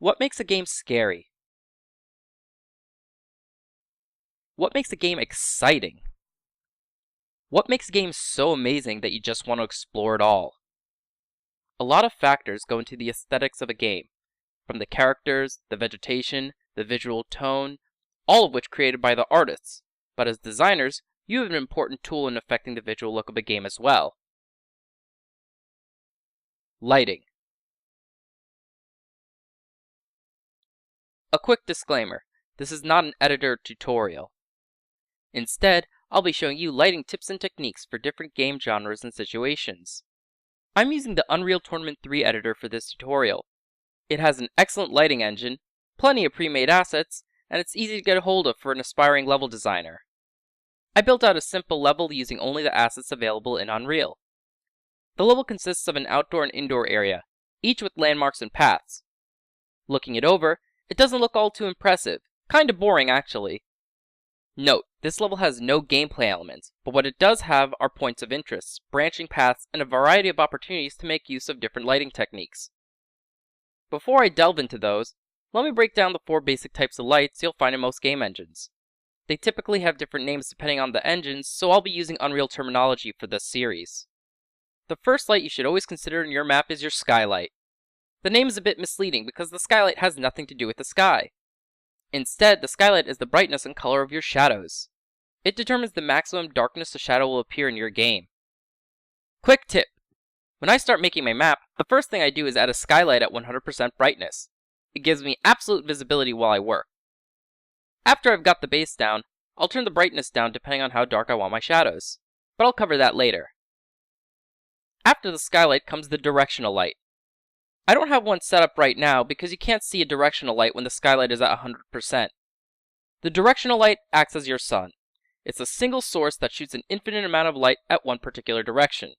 What makes a game scary? What makes a game exciting? What makes a game so amazing that you just want to explore it all? A lot of factors go into the aesthetics of a game, from the characters, the vegetation, the visual tone, all of which created by the artists, but as designers, you have an important tool in affecting the visual look of a game as well. Lighting. A quick disclaimer, this is not an editor tutorial. Instead, I'll be showing you lighting tips and techniques for different game genres and situations. I'm using the Unreal Tournament 3 editor for this tutorial. It has an excellent lighting engine, plenty of pre-made assets, and it's easy to get a hold of for an aspiring level designer. I built out a simple level using only the assets available in Unreal. The level consists of an outdoor and indoor area, each with landmarks and paths. Looking it over, it doesn't look all too impressive, kinda boring actually. Note, this level has no gameplay elements, but what it does have are points of interest, branching paths, and a variety of opportunities to make use of different lighting techniques. Before I delve into those, let me break down the 4 basic types of lights you'll find in most game engines. They typically have different names depending on the engines, so I'll be using Unreal terminology for this series. The first light you should always consider in your map is your skylight. The name is a bit misleading because the skylight has nothing to do with the sky. Instead, the skylight is the brightness and color of your shadows. It determines the maximum darkness a shadow will appear in your game. Quick tip! When I start making my map, the first thing I do is add a skylight at 100% brightness. It gives me absolute visibility while I work. After I've got the base down, I'll turn the brightness down depending on how dark I want my shadows, but I'll cover that later. After the skylight comes the directional light. I don't have one set up right now because you can't see a directional light when the skylight is at 100%. The directional light acts as your sun. It's a single source that shoots an infinite amount of light at one particular direction.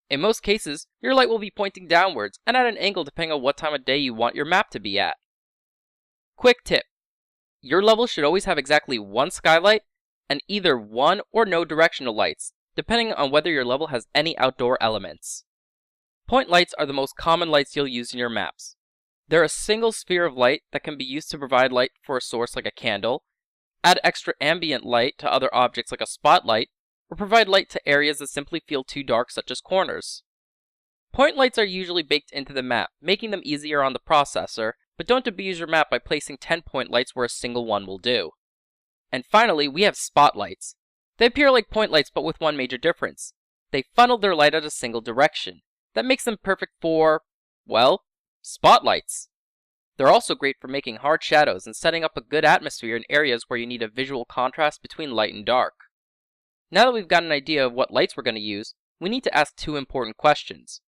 In most cases, your light will be pointing downwards and at an angle depending on what time of day you want your map to be at. Quick tip. Your level should always have exactly one skylight and either one or no directional lights, depending on whether your level has any outdoor elements. Point lights are the most common lights you'll use in your maps. They're a single sphere of light that can be used to provide light for a source like a candle, add extra ambient light to other objects like a spotlight, or provide light to areas that simply feel too dark such as corners. Point lights are usually baked into the map, making them easier on the processor, but don't abuse your map by placing 10 point lights where a single one will do. And finally, we have spotlights. They appear like point lights but with one major difference. They funnel their light at a single direction. That makes them perfect for, well, spotlights. They're also great for making hard shadows and setting up a good atmosphere in areas where you need a visual contrast between light and dark. Now that we've got an idea of what lights we're going to use, we need to ask 2 important questions.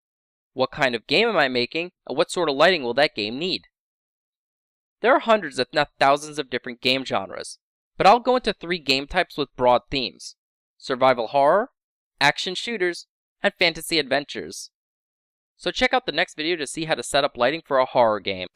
What kind of game am I making, and what sort of lighting will that game need? There are hundreds if not thousands of different game genres, but I'll go into 3 game types with broad themes: survival horror, action shooters, and fantasy adventures. So check out the next video to see how to set up lighting for a horror game.